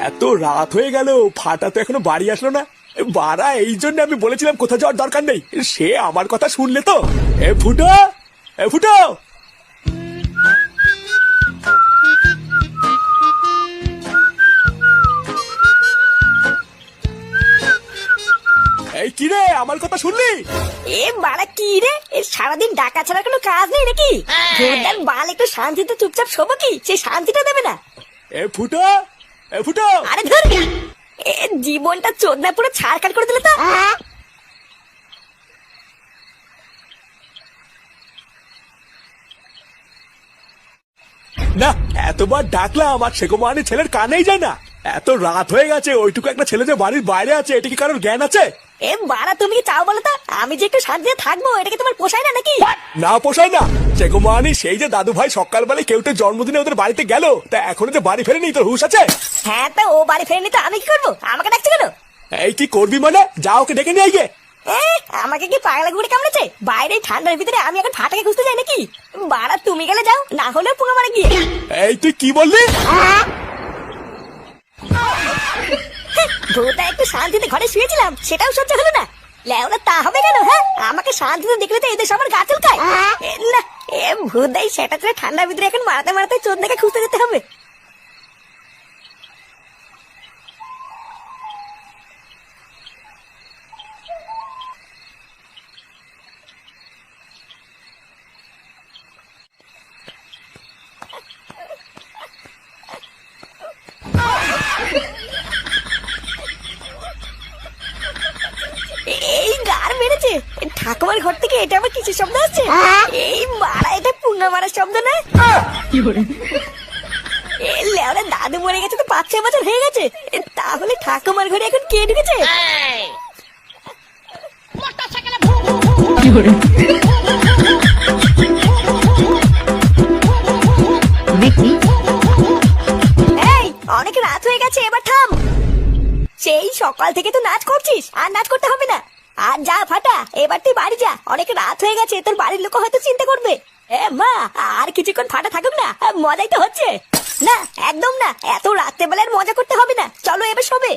এত রাত হয়ে গেল, ফাটা তো এখনো বাড়ি আসলো না। বাড়া, এই জন্য আমি বলেছিলাম কোথাও যাওয়ার দরকার নেই। সে আমার কথা শুনলে তো। এ ফুটো, এ ফুটো, এই কি রে, আমার কথা শুনলি? এ বাড়া কি রে, সারাদিন ডাকা ছাড়া কোনো কাজ নেই নাকি? ভোরদার বাল একটু শান্তিতে চুপচাপ শোবো কি, সেই শান্তিটা দেবে না। এ ফুটো, এ ফুটো, আরে ধর, এ জীবনটা চোদনা পুরো ছাড়খাড় করে দিলে তো। না এতবার ডাকলাম আর সেগো মানে ছেলের কানেই যায় না। এত রাত হয়ে গেছে, ওইটুকু একটা ছেলে যে বাড়ির বাইরে আছে, এটা কি কারোর জ্ঞান আছে? এ বাড়া, তুমি কি চাও বলো তো আমি যে একটু শান্তিতে থাকবো? এটা কি তোমার পোষায় না নাকি? না পোষায় না। সেগো মানে সেই যে দাদু ভাই সকালবেলায় কেউ জন্মদিনে ওদের বাড়িতে গেল, তা এখনো যে বাড়ি ফেরেনি, তোর হুঁশ আছে? হ্যাঁ, তা ও বাড়ি ফেরেনি তো আমি কি করবো? আমাকে ডাকছে কেন? এই কি করবি মানে? যা ওকে ডেকে নিয়ে আয়। আমাকে কি পাগলা ঘুরে কামড়েছে? বাইরে ঠান্ডার ভিতরে আমি এখন ফাটাকে খুঁজতে যাই নাকি? বাড়া, তুমি গেলে যাও, না হলে পুরো মারা গিয়ে। এই তুই কি বললি? ভোরটা একটু শান্তিতে ঘরে শুয়েছিলাম, সেটাও সহ্য হলো না। লেওরা তা হবে কেন? হ্যাঁ, আমাকে শান্তিতে দেখলে তো এদের সবার গা চুলকায়। না, এ ভূতাই সেটা করে ঠান্ডার ভিতরে এখন মারাতে মারাতে চোদনাকে খুঁজতে যেতে হবে। এই গার মেরেছে ঠাকুমার ঘর থেকে, এটা আবার কিছু শব্দ আসছে? এই মারা, এটা পূর্ণ মারার শব্দ না? লেওরা দাদু মরে গেছে তো 5-6 বছর হয়ে গেছে, তাহলে ঠাকুমার ঘরে এখন কে ঢুকেছে? এই অনেক রাত হয়ে গেছে, এবার থাম। সেই সকাল থেকে তো নাচ করছিস, আর নাচ করতে হবে না। আর যা ফাটা, এবার তুই বাড়ি যা, অনেক রাত হয়ে গেছে, তোর বাড়ির লোক হয়তো চিন্তা করবে। এ মা, আর কিছুক্ষণ ফাটা থাকুক না, মজাই তো হচ্ছে। না একদম না, এত রাত্রে বেলার মজা করতে হবে না, চলো এবার শোবে।